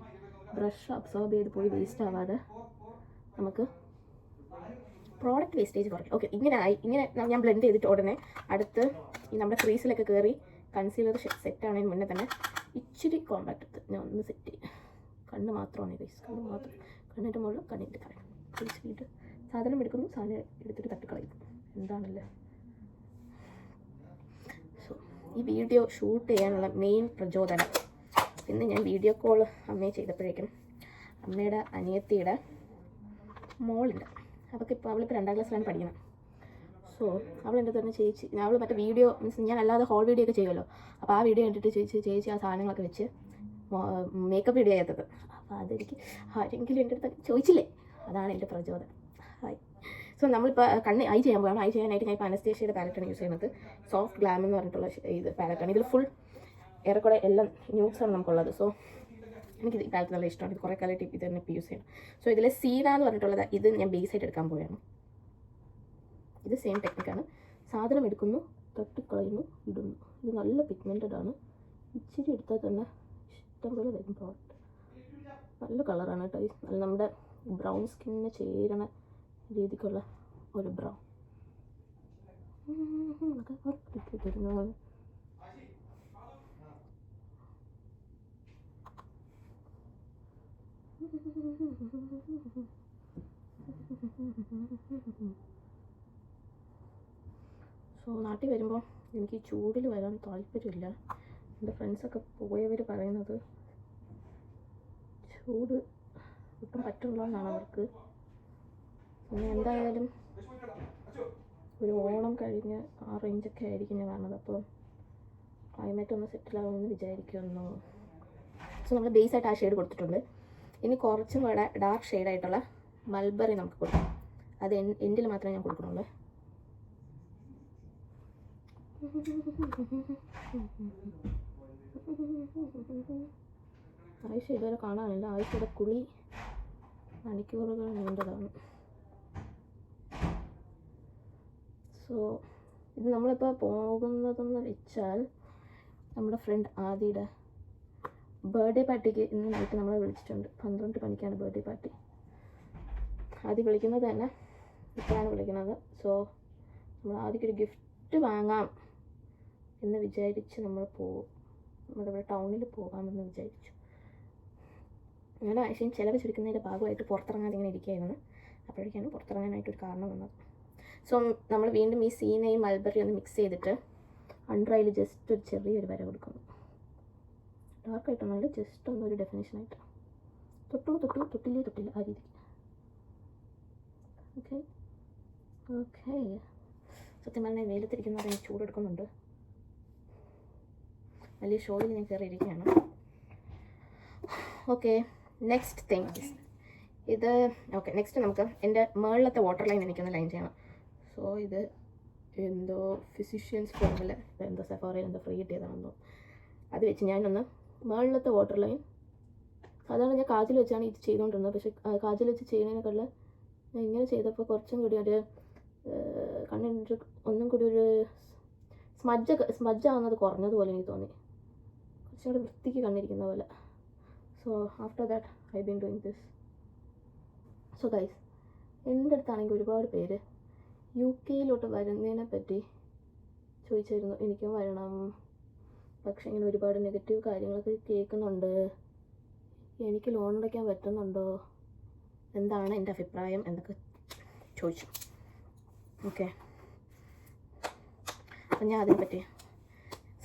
ബ്രഷ് അബ്സോർബ് ചെയ്ത് പോയി വേസ്റ്റ് ആവാതെ നമുക്ക് പ്രോഡക്റ്റ് വേസ്റ്റേജ് കുറയ്ക്കും. ഓക്കെ, ഇങ്ങനെ ഞാൻ ബ്ലെൻഡ് ചെയ്തിട്ട് ഉടനെ അടുത്ത് ഈ നമ്മുടെ ക്രീസിലൊക്കെ കയറി കൺസീലർ സെറ്റ് ആണെങ്കിൽ മുന്നേ തന്നെ ഇച്ചിരി കോമ്പാക്ട് എടുത്ത് ഞാൻ ഒന്ന് സെറ്റ് ചെയ്യും. കണ്ണ് മാത്രമാണ് ഗൈസ്, കണ്ണിൻ്റെ മുകളിൽ കണ്ണിൻ്റെ താഴെ തിരിച്ചിട്ട് സാധനം എടുക്കുന്നു, സാധനം എടുത്തിട്ട് തട്ടിക്കളയും. എന്താണല്ലേ. സോ ഈ വീഡിയോ ഷൂട്ട് ചെയ്യാനുള്ള മെയിൻ പ്രചോദനം, ഇന്ന് ഞാൻ വീഡിയോ കോൾ അമ്മയെ ചെയ്തപ്പോഴേക്കും അമ്മയുടെ അനിയത്തിയുടെ മോളുണ്ട്. അവൾക്കിപ്പോൾ 2ാം ക്ലാസ്സിലാണ് പഠിക്കുന്നത്. സോ അവളെൻ്റെ തന്നെ ചേച്ചി, അവൾ മറ്റേ വീഡിയോ മീൻസ് ഞാൻ അല്ലാതെ ഹോൾ വീഡിയോ ഒക്കെ ചെയ്യുമല്ലോ, അപ്പോൾ ആ വീഡിയോ കണ്ടിട്ട് ചേച്ചി ആ സാധനങ്ങളൊക്കെ വെച്ച് മേക്കപ്പ് വീഡിയോ ചെയ്തത്. അപ്പോൾ അതെനിക്ക് ആരെങ്കിലും എൻ്റെ അടുത്ത് ചോദിച്ചില്ലേ, അതാണ് എൻ്റെ പ്രചോദനം. ഹായ്. സോ നമ്മളിപ്പോൾ ഐ ചെയ്യാൻ പോകണം. ഐ ചെയ്യാനായിട്ട് ഞാൻ ഇപ്പോൾ അനസ്തേഷ്യയുടെ പാലറ്റാണ് യൂസ് ചെയ്യുന്നത്. സോഫ്റ്റ് ഗ്ലാം എന്ന് പറഞ്ഞിട്ടുള്ള ഇത് പാലറ്റാണ്. ഇതിൽ ഫുൾ ഏറെക്കുറെ എല്ലാം ന്യൂഡ്സാണ് നമുക്കുള്ളത്. സോ എനിക്കിത് ഈ പാലറ്റ് നല്ല ഇഷ്ടമാണ്. ഇത് കുറേ കാലമായിട്ട് ഇത് തന്നെ ഇപ്പോൾ യൂസ് ചെയ്യണം. സോ ഇതിൽ സീന എന്ന് പറഞ്ഞിട്ടുള്ളത് ഇത് ഞാൻ ബേസായിട്ട് എടുക്കാൻ പോവുകയാണ്. ഇത് സെയിം ടെക്നിക്കാണ്. സാധനം എടുക്കുന്നു, തട്ടിക്കളയുന്നു, ഇടുന്നു. ഇത് നല്ല പിഗ്മെൻറ്റഡ് ആണ്. ഇച്ചിരി എടുത്താൽ തന്നെ ഇഷ്ടംപോലെ വരും പ്രോഡക്റ്റ്. നല്ല കളറാണ് കേട്ടോ. നല്ല നമ്മുടെ ബ്രൗൺ സ്കിന്നിന് ചേരണ രീതിക്കുള്ള ഒരു ബ്രൗൺ. സോ നാട്ടിൽ വരുമ്പോൾ എനിക്ക് ചൂടിൽ വരാൻ താല്പര്യമില്ല. എൻ്റെ ഫ്രണ്ട്സൊക്കെ പോയവർ പറയുന്നത് ചൂട് ഒട്ടും പറ്റുള്ളതെന്നാണ് അവർക്ക്. പിന്നെ എന്തായാലും ഒരു ഓണം കഴിഞ്ഞ് ആ റേഞ്ചൊക്കെ ആയിരിക്കും ഞാൻ കാണുന്നത്. അപ്പോൾ ക്ലൈമറ്റ് ഒന്ന് സെറ്റിലാവുമെന്ന് വിചാരിക്കുന്നു. സോ നമ്മൾ ബേസായിട്ട് ആ ഷെയ്ഡ് കൊടുത്തിട്ടുണ്ട്. ഇനി കുറച്ചും കൂടെ ഡാർക്ക് ഷെയ്ഡായിട്ടുള്ള മൾബറി നമുക്ക് കൊടുക്കാം. അത് എൻഡിൽ മാത്രമേ ഞാൻ കൊടുക്കണുള്ളൂ. ആയിഷ ഇതുവരെ കാണാനില്ല. ആയിഷയുടെ കുളി മണിക്കൂറുകൾ നീണ്ടതാണ്. സോ ഇത് നമ്മളിപ്പോൾ പോകുന്നതെന്ന് വെച്ചാൽ നമ്മുടെ ഫ്രണ്ട് ആദിയുടെ ബർത്ത്ഡേ പാർട്ടിക്ക് ഇന്ന് നൈറ്റ് നമ്മളെ വിളിച്ചിട്ടുണ്ട്. 12 മണിക്കാണ് ബർത്ത്ഡേ പാർട്ടി. ആദ്യം വിളിക്കുന്നത് തന്നെ ഇപ്പോഴാണ് വിളിക്കുന്നത്. സോ നമ്മൾ ആദ്യമൊരു ഗിഫ്റ്റ് വാങ്ങാം എന്ന് വിചാരിച്ച് നമ്മൾ പോകും. നമ്മളിവിടെ ടൗണിൽ പോകാമെന്ന് വിചാരിച്ചു. ഞാൻ ആഴ്ചയും ചിലവ് ചുരുക്കുന്നതിൻ്റെ ഭാഗമായിട്ട് പുറത്തിറങ്ങാതെ ഇങ്ങനെ ഇരിക്കുകയായിരുന്നു. അപ്പോഴേക്കാണ് പുറത്തിറങ്ങാനായിട്ടൊരു കാരണം വന്നത്. സോ നമ്മൾ വീണ്ടും ഈ സീനയും മൾബറി ഒന്ന് മിക്സ് ചെയ്തിട്ട് അണ്ടർ ജസ്റ്റ് ഒരു ചെറിയൊരു വര കൊടുക്കുന്നു. ഡാർക്കായിട്ടൊന്നുമില്ല, ജസ്റ്റ് ഒന്നൊരു ഡെഫിനേഷനായിട്ട് തൊട്ടില്ല ആ രീതിക്ക്. ഓക്കെ സത്യം പറഞ്ഞാൽ വെയിലത്തിരിക്കുന്നവരെ എനിക്ക് ചൂടെടുക്കുന്നുണ്ട്. വലിയ ഷോയിൽ ഞാൻ കയറിയിരിക്കുകയാണ്. ഓക്കെ, നെക്സ്റ്റ് തിങ് ഇത്. ഓക്കെ, നെക്സ്റ്റ് നമുക്ക് എൻ്റെ മേളിലത്തെ വാട്ടർ ലൈൻ എനിക്കൊന്ന് ലൈൻ ചെയ്യണം. സോ ഇത് എന്തോ ഫിസിഷ്യൻസ് ഫോമിൽ എന്തോ സെഫോറയിൽ എന്തോ ഫ്രീ കിട്ടിയതാണെന്നോ അത് വെച്ച് ഞാനൊന്ന് മേളിലത്തെ വാട്ടർ ലൈൻ, സാധാരണ ഞാൻ കാജിൽ വെച്ചാണ് ഇത് ചെയ്തുകൊണ്ടിരുന്നത്. പക്ഷേ കാജിൽ വെച്ച് ചെയ്യുന്നതിനേക്കാൾ ഞാൻ ഇങ്ങനെ ചെയ്തപ്പോൾ കുറച്ചും കൂടി ഒരു കണ്ണിൻ്റെ ഒന്നും കൂടി ഒരു സ്മജ്ജാവുന്നത് കുറഞ്ഞതുപോലെ എനിക്ക് തോന്നി. കുറച്ചും കൂടി വൃത്തിക്ക് കണ്ണിരിക്കുന്ന പോലെ. So after that I been doing this. So guys, എൻ്റെ അടുത്താണെങ്കിൽ ഒരുപാട് പേര് UK വരുന്നതിനെ പറ്റി ചോദിച്ചിരുന്നു. എനിക്കും വരണം, പക്ഷേ ഇങ്ങനെ ഒരുപാട് നെഗറ്റീവ് കാര്യങ്ങളൊക്കെ കേൾക്കുന്നുണ്ട്. എനിക്ക് ലോൺ അടയ്ക്കാൻ പറ്റുന്നുണ്ടോ, എന്താണ് എൻ്റെ അഭിപ്രായം എന്നൊക്കെ ചോദിച്ചു. ഓക്കെ, അപ്പം ഞാൻ അതിനെപ്പറ്റി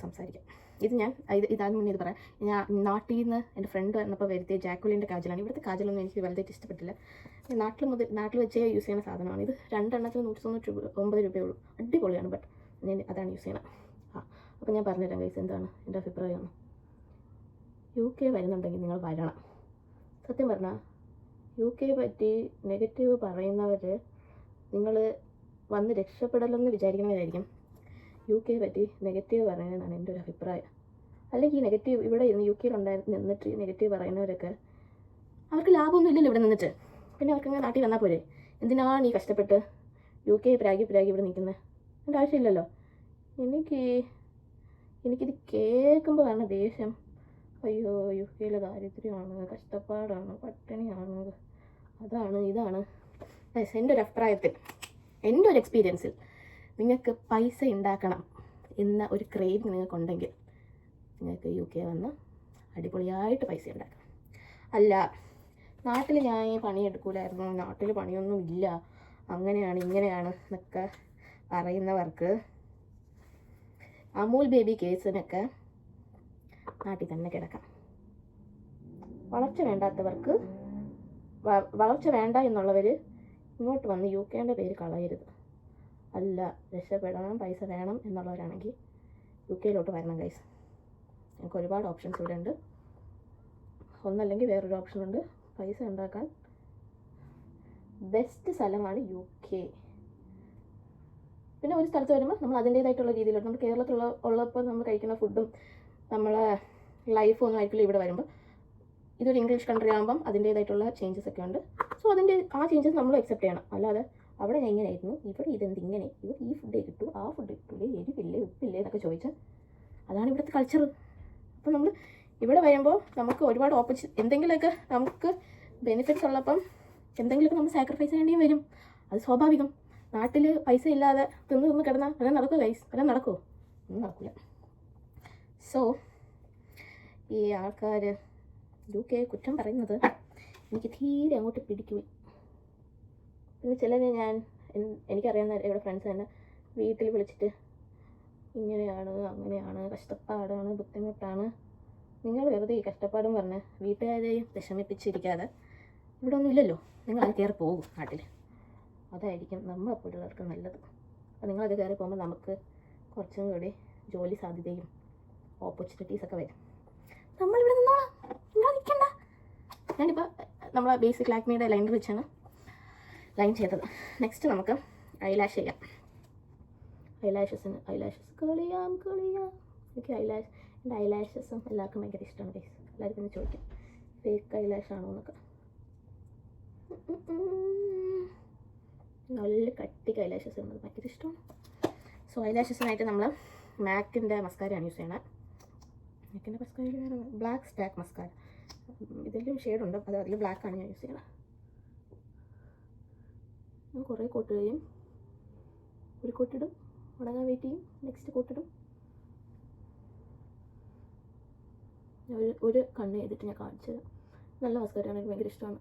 സംസാരിക്കാം. ഇതാദ്യം മുന്നേ ഇത് പറയാം. ഞാൻ നാട്ടിൽ നിന്ന് എൻ്റെ ഫ്രണ്ട് വന്നപ്പോൾ വരുത്തിയ ജാക്കുലിൻ്റെ കാജലാണ്. ഇവിടുത്തെ കാജലൊന്നും എനിക്ക് വലുതായിട്ട് ഇഷ്ടപ്പെട്ടില്ല. നാട്ടിൽ വെച്ച് യൂസ് ചെയ്യുന്ന സാധനമാണ് ഇത്. 2 എണ്ണത്തിന് 199 രൂപയേ ഉള്ളൂ. അടിപൊളിയാണ്. ബട്ട് ഞാൻ അതാണ് യൂസ് ചെയ്യണം. അപ്പോൾ ഞാൻ പറഞ്ഞുതരാം ഗൈസ് എന്താണ് എൻ്റെ അഭിപ്രായം. UK വരുന്നുണ്ടെങ്കിൽ നിങ്ങൾ വരണം. സത്യം പറഞ്ഞാൽ UK പറ്റി നെഗറ്റീവ് പറയുന്നവർ നിങ്ങൾ വന്ന് രക്ഷപ്പെടലെന്ന് വിചാരിക്കുന്നവരായിരിക്കും UK പറ്റി നെഗറ്റീവ് പറയുന്നതെന്നാണ് എൻ്റെ ഒരു അഭിപ്രായം. അല്ലെങ്കിൽ ഈ നെഗറ്റീവ് ഇവിടെ ഇരുന്ന് UK നിന്നിട്ട് നെഗറ്റീവ് പറയുന്നവരൊക്കെ അവർക്ക് ലാഭമൊന്നും ഇല്ലല്ലോ ഇവിടെ നിന്നിട്ട്. പിന്നെ അവർക്കങ്ങനെ നാട്ടിൽ വന്നാൽ പോരെ? എന്തിനാണ് ഈ കഷ്ടപ്പെട്ട് UK പ്രാഗി ഇവിടെ നിൽക്കുന്നത്? എൻ്റെ ആവശ്യമില്ലല്ലോ. എനിക്കിത് കേൾക്കുമ്പോൾ കാരണം ദേഷ്യം. അയ്യോ UK ദാരിദ്ര്യമാണ്, കഷ്ടപ്പാടാണ്, പട്ടിണിയാണ്, അതാണ് ഇതാണ്. എൻ്റെ ഒരു അഭിപ്രായത്തിൽ, എൻ്റെ ഒരു എക്സ്പീരിയൻസിൽ നിങ്ങൾക്ക് പൈസ ഉണ്ടാക്കണം എന്ന ഒരു ക്രേവിങ് നിങ്ങൾക്കുണ്ടെങ്കിൽ നിങ്ങൾക്ക് UK വന്ന് അടിപൊളിയായിട്ട് പൈസ ഉണ്ടാക്കാം. അല്ല നാട്ടിൽ ഞാൻ പണിയെടുക്കൂലായിരുന്നു, നാട്ടിൽ പണിയൊന്നും ഇല്ല, അങ്ങനെയാണ് ഇങ്ങനെയാണ് എന്നൊക്കെ പറയുന്നവർക്ക് അമൂൽ ബേബി കേസിനൊക്കെ നാട്ടിൽ തന്നെ കിടക്കാം. വളർച്ച വേണ്ടാത്തവർക്ക്, വളർച്ച വേണ്ട എന്നുള്ളവർ ഇങ്ങോട്ട് വന്ന് UKൻ്റെ പേര് കളയരുത്. അല്ല രക്ഷപ്പെടണം, പൈസ വേണം എന്നുള്ളവരാണെങ്കിൽ UKയിലോട്ട് വരണം ഗൈസ്. ഞങ്ങൾക്ക് ഒരുപാട് ഓപ്ഷൻസ് ഇവിടെ ഉണ്ട്. ഒന്നല്ലെങ്കിൽ വേറൊരു ഓപ്ഷൻ ഉണ്ട്. പൈസ ഉണ്ടാക്കാൻ ബെസ്റ്റ് സ്ഥലമാണ് UK. പിന്നെ ഒരു സ്ഥലത്ത് വരുമ്പോൾ നമ്മൾ അതിൻ്റേതായിട്ടുള്ള രീതിയിലോട്ട്, നമ്മൾ കേരളത്തിലുള്ളപ്പോൾ നമ്മൾ കഴിക്കുന്ന ഫുഡും നമ്മളെ ലൈഫും ഒന്നും ആയിരിക്കില്ല ഇവിടെ വരുമ്പോൾ. ഇതൊരു ഇംഗ്ലീഷ് കൺട്രി ആകുമ്പം അതിൻ്റേതായിട്ടുള്ള ചേഞ്ചസ് ഒക്കെ ഉണ്ട്. സോ ആ ചേഞ്ചസ് നമ്മൾ അക്സെപ്റ്റ് ചെയ്യണം. അല്ലാതെ അവിടെ ഞാൻ ഇങ്ങനെയായിരുന്നു, ഇവിടെ ഇതെന്തിങ്ങനെ, ഇവിടെ ഈ ഫുഡേ കിട്ടൂ, ആ ഫുഡ് കിട്ടൂലേ, എരിവില്ലേ ഉപ്പില്ലേ എന്നൊക്കെ ചോദിച്ചാൽ അതാണ് ഇവിടുത്തെ കൾച്ചർ. അപ്പോൾ നമ്മൾ ഇവിടെ വരുമ്പോൾ നമുക്ക് ഒരുപാട് എന്തെങ്കിലുമൊക്കെ നമുക്ക് ബെനിഫിറ്റ്സ് ഉള്ളപ്പം എന്തെങ്കിലുമൊക്കെ നമ്മൾ സാക്രിഫൈസ് ചെയ്യേണ്ടിയും വരും. അത് സ്വാഭാവികം. നാട്ടിൽ പൈസ ഇല്ലാതെ തിന്ന് കിടന്നാൽ വല്ലതും നടക്കുമോ ഗൈസ്? വല്ലതും നടക്കുമോ? ഒന്നും നടക്കില്ല. സോ ഈ ആൾക്കാർ UK കുറ്റം പറയുന്നത് എനിക്ക് തീരെ അങ്ങോട്ട് പിടിക്കും. പിന്നെ ചിലരെ എനിക്കറിയാവുന്ന ഇവിടെ ഫ്രണ്ട്സ് തന്നെ വീട്ടിൽ വിളിച്ചിട്ട് ഇങ്ങനെയാണ് അങ്ങനെയാണ്, കഷ്ടപ്പാടാണ്, ബുദ്ധിമുട്ടാണ്. നിങ്ങൾ വെറുതെ ഈ കഷ്ടപ്പാടും പറഞ്ഞ് വീട്ടുകാരെയും വിഷമിപ്പിച്ചിരിക്കാതെ, ഇവിടെ ഒന്നും ഇല്ലല്ലോ, നിങ്ങൾ അത് കയറി പോകും നാട്ടിൽ. അതായിരിക്കും നമ്മളെപ്പോലുള്ളവർക്ക് നല്ലത്. അപ്പോൾ നിങ്ങളത് കയറി പോകുമ്പോൾ നമുക്ക് കുറച്ചും കൂടി ജോലി സാധ്യതയും ഓപ്പർച്യൂണിറ്റീസൊക്കെ വരും. നമ്മളിവിടെ നിന്നോളാം, നിങ്ങൾ നിൽക്കണ്ട. ഞാനിപ്പോൾ നമ്മളെ ബേസിക് ലാക്മിയുടെ ലൈനർ വെച്ചാണ് ലൈൻ ചെയ്തത്. നെക്സ്റ്റ് നമുക്ക് ഐലാഷ് ചെയ്യാം. ഐലാഷസ് കളിയാം. എനിക്ക് എൻ്റെ ഐലാഷസും എല്ലാവർക്കും ഭയങ്കര ഇഷ്ടമാണ് ഗൈസ്. എല്ലാവർക്കും ഒന്ന് ചോദിക്കും ഫേക്ക് ഐലാഷ് ആണോ എന്നൊക്കെ. നല്ല കട്ടിക്ക് ഐലാഷസ് ഇടുന്നത് ഭയങ്കര ഇഷ്ടമാണ്. സോ ഐലാഷസിനായിട്ട് നമ്മൾ മാക്കിൻ്റെ മസ്കാരയാണ് യൂസ് ചെയ്യണത്. മാക്കിൻ്റെ മസ്കാര ബ്ലാക്ക് സ്റ്റാക്ക് മസ്കാര. ഇതിലും ഷെയ്ഡുണ്ട്, അത് അതിൽ ബ്ലാക്കാണ് ഞാൻ യൂസ് ചെയ്യണത്. ഞാൻ കുറേ കോട്ട് കഴിയും. ഒരു കോട്ടിടും, ഉണങ്ങാൻ വെയിറ്റ് ചെയ്യും, നെക്സ്റ്റ് കോട്ടിടും. ഒരു കണ്ണ് ചെയ്തിട്ട് ഞാൻ കാണിച്ചു തരാം. നല്ല മസ്കാരയാണ്, എനിക്ക് ഭയങ്കര ഇഷ്ടമാണ്.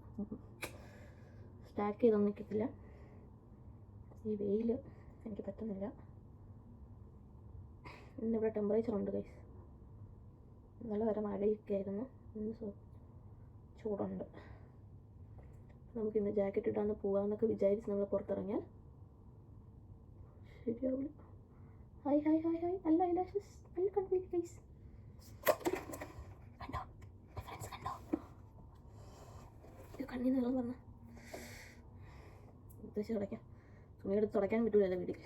സ്റ്റാക്ക് ചെയ്തൊന്നും നിൽക്കത്തില്ല. ഈ വെയിൽ എനിക്ക് പറ്റുന്നില്ല. ഇന്നിവിടെ ടെമ്പറേച്ചർ ഉണ്ട് ഗൈസ്. ഇന്നലെ വരെ മഴയൊക്കെ ആയിരുന്നു, ഇന്ന് ചൂടുണ്ട്. നമുക്കിന്ന് ജാക്കറ്റ് ഇട്ടാന്ന് പോകാമെന്നൊക്കെ വിചാരിച്ച് നമ്മൾ പുറത്തിറങ്ങിയാൽ ശരിയാവില്ല. Hi hi hi hi. നല്ല ഐലാഷസ്, നല്ല കൺവീറ്റ് ഗൈസ്. കണ്ടോ ഡിഫറൻസ് കണ്ടോ? ഇത് കണ്ണിൽ നിന്ന് വെള്ളം പറഞ്ഞ ഉദ്ദേശിച്ച് തുടയ്ക്കാം. തുണിയെടുത്ത് തുടയ്ക്കാൻ പറ്റൂലല്ലോ വീട്ടിൽ.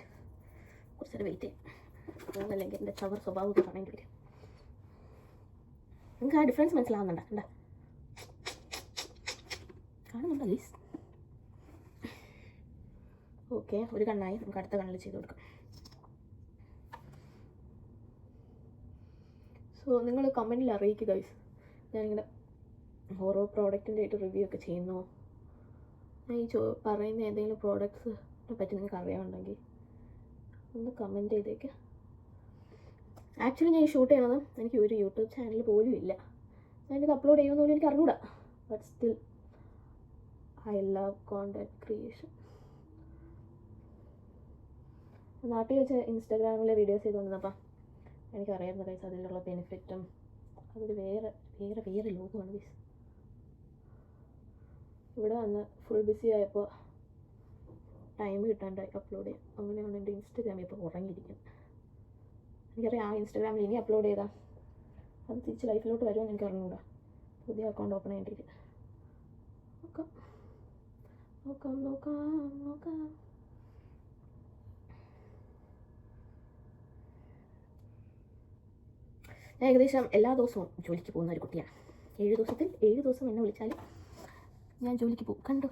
കുറച്ച് നേരം വെയിറ്റ് ചെയ്യും, അല്ലെങ്കിൽ എൻ്റെ ചവർ സ്വഭാവമൊക്കെ പറയേണ്ടി വരും. നിങ്ങൾക്ക് ആ ഡിഫറൻസ് മനസ്സിലാവുന്നുണ്ടോ? കണ്ടാ കാണുന്നുണ്ടോ ഗൈസ്? ഓക്കെ, ഒരു കണ്ണായി. നമുക്ക് അടുത്ത കണ്ണിൽ ചെയ്ത് കൊടുക്കാം. സോ നിങ്ങൾ കമൻറ്റിൽ അറിയിക്കുക ഗൈസ്. ഞാനിങ്ങനെ ഓരോ പ്രോഡക്റ്റിൻ്റെ ആയിട്ട് റിവ്യൂ ഒക്കെ ചെയ്യുന്നു. ഞാൻ ഈ പറയുന്ന ഏതെങ്കിലും പ്രോഡക്ട്സിനെ പറ്റി നിങ്ങൾക്ക് അറിയാമുണ്ടെങ്കിൽ ഒന്ന് കമൻറ്റ് ചെയ്തേക്ക്. ആക്ച്വലി ഞാൻ ഈ ഷൂട്ട് ചെയ്യണത് എനിക്ക് ഒരു യൂട്യൂബ് ചാനൽ പോലും ഇല്ല. ഞാനിത് അപ്ലോഡ് ചെയ്യുമെന്ന് പോലും എനിക്ക് അറിഞ്ഞൂടാ. But still I love content creation. നാട്ടിൽ വെച്ച് ഇൻസ്റ്റാഗ്രാമിലെ വീഡിയോസ് ചെയ്തുകൊണ്ടിരുന്നപ്പോൾ എനിക്കറിയാവുന്ന ഗൈസ് അതിലുള്ള ബെനിഫിറ്റും അതൊരു വേറെ വേറെ വേറെ ലോകമാണ് ഗൈസ്. ഇവിടെ വന്ന് ഫുൾ ബിസി ആയപ്പോൾ ടൈം കിട്ടാണ്ടായി അപ്ലോഡ് ചെയ്യാം. അങ്ങനെയാണ് എൻ്റെ ഇൻസ്റ്റഗ്രാമിൽ ഇപ്പോൾ ഉറങ്ങിയിരിക്കുന്നത്. എനിക്കറിയാം ആ ഇൻസ്റ്റഗ്രാമിൽ ഇനി അപ്ലോഡ് ചെയ്താൽ അത് തിരിച്ച് ലൈഫിലോട്ട് വരുമെന്ന് എനിക്ക് അറിഞ്ഞൂടാ. പുതിയ അക്കൗണ്ട് ഓപ്പൺ ചെയ്യേണ്ടിയിട്ട് നോക്കാം നോക്കാം നോക്കാം നോക്കാം. ഞാൻ ഏകദേശം എല്ലാ ദിവസവും ജോലിക്ക് പോകുന്ന ഒരു കുട്ടിയാണ്. 7 ദിവസത്തിൽ 7 ദിവസം എന്നെ വിളിച്ചാൽ ഞാൻ ജോലിക്ക് പോകും. കണ്ടു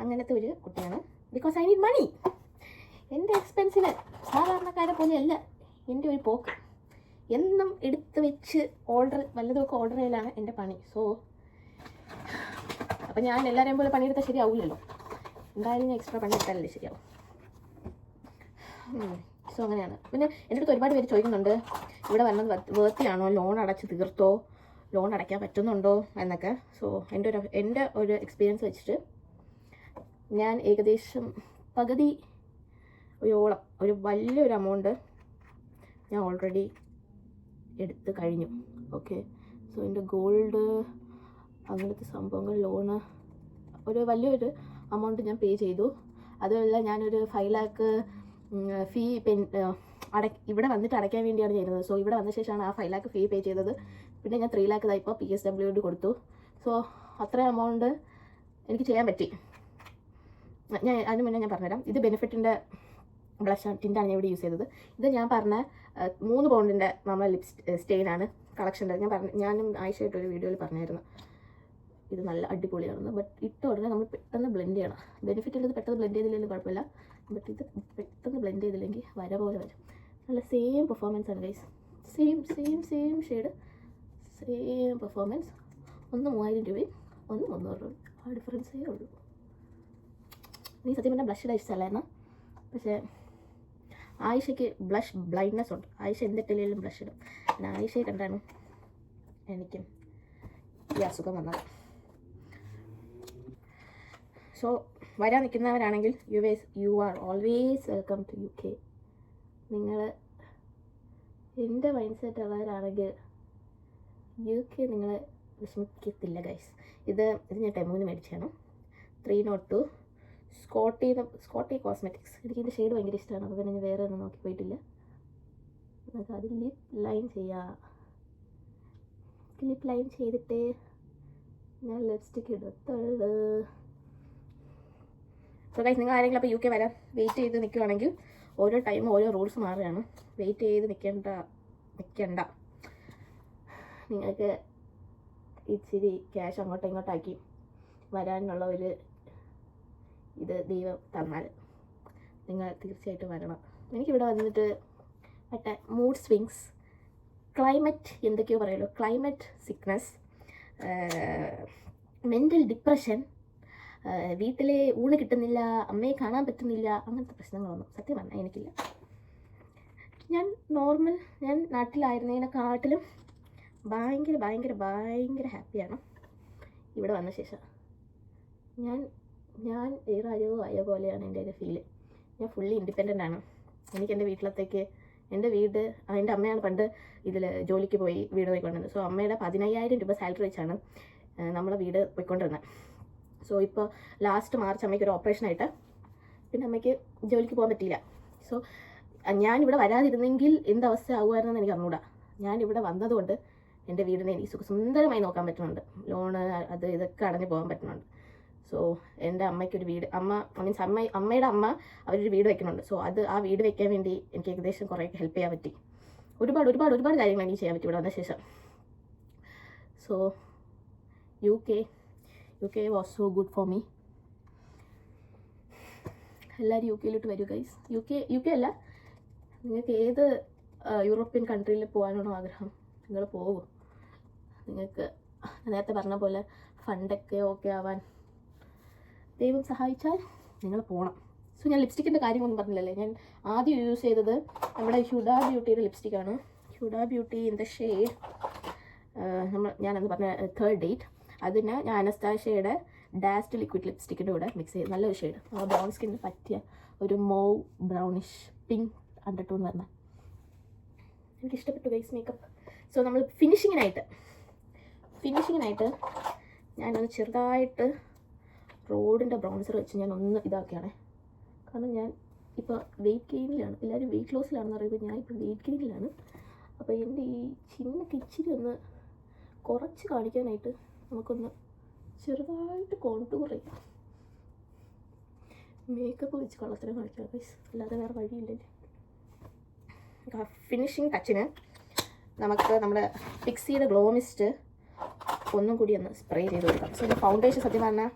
അങ്ങനത്തെ ഒരു കുട്ടിയാണ്. Because I need money. എൻ്റെ എക്സ്പെൻസിന് സാധാരണക്കാരെ പോലെയല്ല എൻ്റെ ഒരു പോക്ക്. എന്നും എടുത്ത് വെച്ച് വല്ലതുമൊക്കെ ഓർഡർ ചെയ്യലാണ് എൻ്റെ പണി. സോ അപ്പം ഞാൻ എല്ലാവരെയും പോലെ പണിയെടുത്താൽ ശരിയാവില്ലല്ലോ. എന്തായാലും ഞാൻ എക്സ്ട്രാ പണിയെടുത്താലല്ലേ ശരിയാവും. സോ അങ്ങനെയാണ്. പിന്നെ എൻ്റെ അടുത്ത് ഒരുപാട് പേര് ചോദിക്കുന്നുണ്ട് ഇവിടെ വന്നത് വേർത്തിയാണോ, ലോൺ അടച്ച് തീർത്തോ, ലോൺ അടയ്ക്കാൻ പറ്റുന്നുണ്ടോ എന്നൊക്കെ. സോ എൻ്റെ ഒരു എക്സ്പീരിയൻസ് വെച്ചിട്ട് ഞാൻ ഏകദേശം പകുതി ഓളം ഒരു വലിയൊരു എമൗണ്ട് ഞാൻ ഓൾറെഡി എടുത്ത് കഴിഞ്ഞു. ഓക്കെ. സോ എൻ്റെ ഗോൾഡ് അങ്ങനത്തെ സംഭവങ്ങൾ ലോണ് ഒരു വലിയൊരു എമൗണ്ട് ഞാൻ പേ ചെയ്തു. അതുമല്ല ഞാനൊരു 5 lakh ഫീ ഇവിടെ വന്നിട്ട് അടയ്ക്കാൻ വേണ്ടിയാണ് ചെയ്യുന്നത്. സോ ഇവിടെ വന്ന ശേഷമാണ് ആ 5 lakh ഫീ പേ ചെയ്തത്. പിന്നെ ഞാൻ 3 lakh ഇപ്പോൾ PSWD കൊടുത്തു. സോ അത്ര എമൗണ്ട് എനിക്ക് ചെയ്യാൻ പറ്റി. ഞാൻ അതിന് മുന്നേ ഞാൻ പറഞ്ഞുതരാം. ഇത് ബെനിഫിറ്റിൻ്റെ ബ്ലഷ് ടിൻ്റാണ് ഞാൻ ഇവിടെ യൂസ് ചെയ്തത്. ഇത് ഞാൻ പറഞ്ഞ 3 പൗണ്ടിൻ്റെ നമ്മളെ സ്റ്റെയിനാണ് കളക്ഷൻ്റെ. ഞാനും ആയിഷയായിട്ടൊരു വീഡിയോയിൽ പറഞ്ഞായിരുന്നു ഇത് നല്ല അടിപൊളിയാണെന്ന്. ബട്ട് ഇട്ട ഉടനെ നമ്മൾ പെട്ടെന്ന് ബ്ലെൻഡ് ചെയ്യണം. ബെനിഫിറ്റുള്ളത് പെട്ടെന്ന് ബ്ലെൻഡ് ചെയ്തില്ലെങ്കിലും കുഴപ്പമില്ല. ബട്ട് ഇത് പെട്ടെന്ന് ബ്ലെൻഡ് ചെയ്തില്ലെങ്കിൽ വര പോലെ വരും. നല്ല സെയിം പെർഫോമൻസ് ആണ് guys. Same shade, same performance. ഒന്ന് 3000 രൂപയും ഒന്ന് 300 രൂപയും. ആ ഡിഫറൻസേ ഉള്ളൂ. നീ സത്യം പറഞ്ഞാൽ ബ്ലഷ് ഇഷ്ടമല്ലായിരുന്നു. പക്ഷേ ആയിഷയ്ക്ക് ബ്ലഷ് ബ്ലൈൻഡ്നെസ് ഉണ്ട്. ആയിഷ എന്തിട്ടില്ലെങ്കിലും ബ്ലഷ് ഇടും. പിന്നെ ആയിഷയെ കണ്ടാണ് എനിക്കും ഈ അസുഖം വന്നത്. സോ വരാൻ നിൽക്കുന്നവരാണെങ്കിൽ you are always welcome to UK. നിങ്ങൾ എൻ്റെ മൈൻഡ് സെറ്റ് ഉള്ളവരാണെങ്കിൽ UK നിങ്ങൾ വിഷമിക്കത്തില്ല ഗൈസ്. ഇത് ഞാൻ ടെമൂന്ന് മേടിച്ചാണ്. 302 സ്കോട്ടി കോസ്മെറ്റിക്സ്. എനിക്ക് ഇതിൻ്റെ ഷെയ്ഡ് ഭയങ്കര ഇഷ്ടമാണ്. അപ്പോൾ പിന്നെ ഞാൻ വേറെ ഒന്നും നോക്കി പോയിട്ടില്ല. നമുക്ക് അത് ലിപ്പ് ലൈൻ ചെയ്യാം. ലിപ്പ് ലൈൻ ചെയ്തിട്ട് ഞാൻ ലിപ്സ്റ്റിക്ക് ഇടത്തുള്ളൂ. സോ ഗൈസ്, നിങ്ങൾ ആരെങ്കിലും അപ്പോൾ UK വരാൻ വെയിറ്റ് ചെയ്ത് നിൽക്കുകയാണെങ്കിൽ ഓരോ ടൈമും ഓരോ റൂൾസ് മാറുകയാണ്. വെയിറ്റ് ചെയ്ത് നിൽക്കണ്ട. നിങ്ങൾക്ക് ഇച്ചിരി ക്യാഷ് അങ്ങോട്ടും ഇങ്ങോട്ടാക്കി വരാനുള്ള ഒരു ഇത് ദൈവം തന്നാൽ നിങ്ങൾ തീർച്ചയായിട്ടും വരണം. എനിക്കിവിടെ വന്നിട്ട് മറ്റേ മൂഡ് സ്വിങ്സ്, ക്ലൈമറ്റ് എന്തൊക്കെയോ പറയുമല്ലോ, ക്ലൈമറ്റ് സിക്നസ്, മെൻ്റൽ ഡിപ്രഷൻ, വീട്ടിലെ ഊണ് കിട്ടുന്നില്ല, അമ്മയെ കാണാൻ പറ്റുന്നില്ല, അങ്ങനത്തെ പ്രശ്നങ്ങളൊന്നും സത്യം പറഞ്ഞാൽ എനിക്കില്ല. ഞാൻ നാട്ടിലായിരുന്നതിനെക്കാട്ടിലും ഭയങ്കര ഹാപ്പിയാണ് ഇവിടെ വന്ന ശേഷം. ഞാൻ വേറെ ആരോ ആയ പോലെയാണ് എൻ്റെ ഒരു ഫീല്. ഞാൻ ഫുള്ളി ഇൻഡിപെൻഡൻ്റ് ആണ്. എനിക്ക് എൻ്റെ വീട്ടിലത്തേക്ക് എൻ്റെ അമ്മയാണ് പണ്ട് ഇതിൽ ജോലിക്ക് പോയി വീട് പോയിക്കൊണ്ടിരുന്നത്. സോ അമ്മയുടെ 15,000 രൂപ സാലറി വെച്ചാണ് നമ്മളെ വീട് പോയിക്കൊണ്ടിരുന്നത്. സോ ഇപ്പോൾ ലാസ്റ്റ് മാർച്ച് അമ്മയ്ക്ക് ഒരു ഓപ്പറേഷനായിട്ട് പിന്നെ അമ്മയ്ക്ക് ജോലിക്ക് പോകാൻ പറ്റിയില്ല. സോ ഞാനിവിടെ വരാതിരുന്നെങ്കിൽ എന്തവസ്ഥ ആകുമായിരുന്നെന്ന് എനിക്ക് അറിഞ്ഞൂടാ. ഞാനിവിടെ വന്നതുകൊണ്ട് എൻ്റെ വീടിനെ എനിക്ക് സുന്ദരമായി നോക്കാൻ പറ്റുന്നുണ്ട്. ലോണ് അത് ഇതൊക്കെ അടഞ്ഞു പോകാൻ പറ്റുന്നുണ്ട്. സോ എൻ്റെ അമ്മയ്ക്കൊരു വീട്, അമ്മയുടെ അമ്മ അവരൊരു വീട് വെക്കുന്നുണ്ട്. സോ ആ വീട് വെക്കാൻ വേണ്ടി എനിക്ക് ഏകദേശം കുറേ ഹെൽപ്പ് ചെയ്യാൻ പറ്റി. ഒരുപാട് കാര്യങ്ങൾ എനിക്ക് ചെയ്യാൻ പറ്റി ഇവിടെ വന്ന ശേഷം. So UK was so good for me. എല്ലാവരും UK വരൂ ഗൈസ്. UK അല്ല, നിങ്ങൾക്ക് ഏത് യൂറോപ്യൻ കൺട്രിയിൽ പോകാനാണോ ആഗ്രഹം നിങ്ങൾ പോകും. നിങ്ങൾക്ക് നേരത്തെ പറഞ്ഞ പോലെ ഫണ്ടൊക്കെ ഓക്കെ ആവാൻ ദൈവം സഹായിച്ചാൽ നിങ്ങൾ പോകണം. സോ ഞാൻ ലിപ്സ്റ്റിക്കിൻ്റെ കാര്യമൊന്നും പറഞ്ഞില്ലല്ലേ. ഞാൻ ആദ്യം യൂസ് ചെയ്തത് നമ്മുടെ ഹ്യൂഡ ബ്യൂട്ടിയുടെ ലിപ്സ്റ്റിക്കാണ്. ഹ്യൂഡ ബ്യൂട്ടി ഇൻ ദ ഷെയ്ഡ് ഞാനെന്ന് പറഞ്ഞ 3rd Date. അതിന് ഞാൻ അനസ്താഷ്യയുടെ ഡാസ്റ്റ് ലിക്വിഡ് ലിപ്സ്റ്റിക്കിൻ്റെ കൂടെ മിക്സ് ചെയ്ത് നല്ലൊരു ഷെയ്ഡ്, ബ്രൗൺ സ്കിന്നിന് പറ്റിയ ഒരു മൗവ് ബ്രൗണിഷ് പിങ്ക് അണ്ടർടോൺ വരുന്ന എനിക്കിഷ്ടപ്പെട്ടു ഗൈസ് മേക്കപ്പ്. സോ നമ്മൾ ഫിനിഷിങ്ങിനായിട്ട് ഞാനൊന്ന് ചെറുതായിട്ട് റോഡിൻ്റെ ബ്രൗൺസർ വെച്ച് ഞാൻ ഒന്ന് ഇതാക്കിയാണേ. കാരണം ഞാൻ ഇപ്പോൾ വെയിറ്റ് ഗെയിനിലാണ്, എല്ലാവരും വെയിറ്റ് ലോസിലാണെന്ന് പറയുമ്പോൾ ഞാൻ ഇപ്പോൾ വെയിറ്റ് ഗെയിനിലാണ്. അപ്പോൾ എൻ്റെ ഈ ചിന്നൊക്കെ ഇച്ചിരി ഒന്ന് കുറച്ച് കാണിക്കാനായിട്ട് നമുക്കൊന്ന് ചെറുതായിട്ട് കോൺടൂർ ചെയ്യാം. മേക്കപ്പ് വെച്ച് കള്ളത്തരം കാണിക്കാം ഗൈസ്, അല്ലാതെ വേറെ വഴിയില്ലല്ലേ. ഫിനിഷിങ് ടച്ചിന് നമുക്ക് നമ്മുടെ പിക്സിയുടെ ഗ്ലോ മിസ്റ്റ് ഒന്നും കൂടി ഒന്ന് സ്പ്രേ ചെയ്ത് കൊടുക്കാം. സോ ഈ ഫൗണ്ടേഷൻ സത്യം പറഞ്ഞാൽ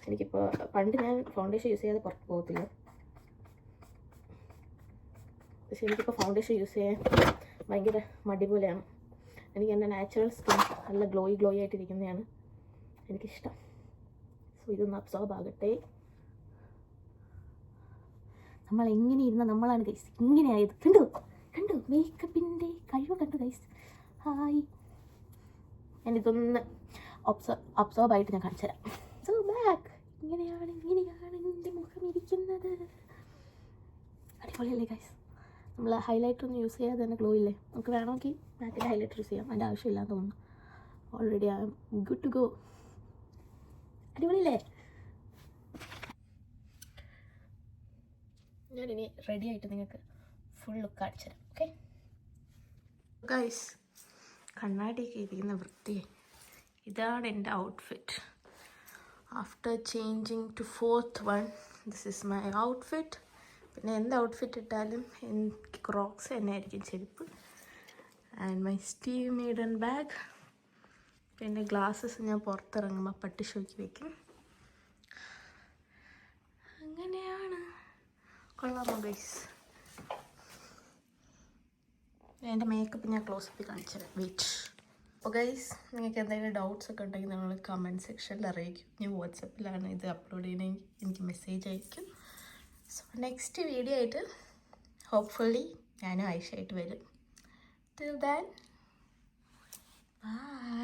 എനിക്കിപ്പോൾ പണ്ട് ഞാൻ ഫൗണ്ടേഷൻ യൂസ് ചെയ്യാതെ പുറത്ത് പോകത്തില്ല, പക്ഷേ എനിക്കിപ്പോൾ ഫൗണ്ടേഷൻ യൂസ് ചെയ്യാൻ ഭയങ്കര മടി പോലെയാണ്. എനിക്ക് എൻ്റെ നാച്ചുറൽ സ്കിൻ നല്ല ഗ്ലോയി ആയിട്ടിരിക്കുന്നതാണ് എനിക്കിഷ്ടം. സോ ഇതൊന്ന് അബ്സോർബ് ആകട്ടെ. നമ്മൾ എങ്ങനെ ഇരുന്ന നമ്മളാണ് ഗൈസ് ഇങ്ങനെയായത്. കണ്ടു മേക്കപ്പിൻ്റെ കഴിവ് കണ്ടു ഗൈസ്. ഹായ്, ഞാനിതൊന്ന് അബ്സോർബായിട്ട് ഞാൻ കാണിച്ചു തരാം. സോ ബാക്ക് ഇങ്ങനെയാണ് എൻ്റെ മുഖം ഇരിക്കുന്നത്. അടിപൊളിയല്ലേ ഗൈസ്? നമ്മൾ ഹൈലൈറ്റർ ഒന്നും യൂസ് ചെയ്യാതെ തന്നെ ഗ്ലോ ഇല്ലേ? നമുക്ക് വേണമെങ്കിൽ മാറ്റിൻ്റെ ഹൈലൈറ്റർ യൂസ് ചെയ്യാം, അതിൻ്റെ ആവശ്യമില്ലാന്ന് തോന്നുന്നു. Already I am good to go. അടിപൊളിയല്ലേ? ഞാനിനി റെഡി ആയിട്ട് നിങ്ങൾക്ക് ഫുൾ ലുക്ക് കാണിച്ചു തരാം. ഓക്കെ ഗൈസ്, കണ്ണാടിയൊക്കെ ഇരിക്കുന്ന വൃത്തിയായി. ഇതാണ് എൻ്റെ outfit after changing to 4th one. This is my outfit. പിന്നെ എന്ത് ഔട്ട്ഫിറ്റ് ഇട്ടാലും എനിക്ക് ക്രോക്സ് തന്നെ ആയിരിക്കും ചെരുപ്പ്. And my Steve Madden bag. പിന്നെ ഗ്ലാസ്സസ് ഞാൻ പുറത്തിറങ്ങുമ്പോൾ പട്ടി ഷോയ്ക്ക് വയ്ക്കും. അങ്ങനെയാണ്. കൊള്ളാമോ ഗൈസ്? എൻ്റെ മേക്കപ്പ് ഞാൻ ക്ലോസപ്പിൽ കാണിച്ചു തരാം. വെയിറ്റ്. അപ്പോൾ ഗൈസ്, നിങ്ങൾക്ക് എന്തെങ്കിലും ഡൗട്ട്സ് ഒക്കെ ഉണ്ടെങ്കിൽ നിങ്ങൾ കമൻറ്റ് സെക്ഷനിൽ അറിയിക്കും. ഞാൻ വാട്സപ്പിലാണ് ഇത് അപ്ലോഡ് ചെയ്യണമെങ്കിൽ എനിക്ക് മെസ്സേജ് അയക്കും. സോ നെക്സ്റ്റ് വീഡിയോ ആയിട്ട് ഹോപ്പ്ഫുള്ളി ഞാനും ആയിഷയായിട്ട് വരും. Till then, bye.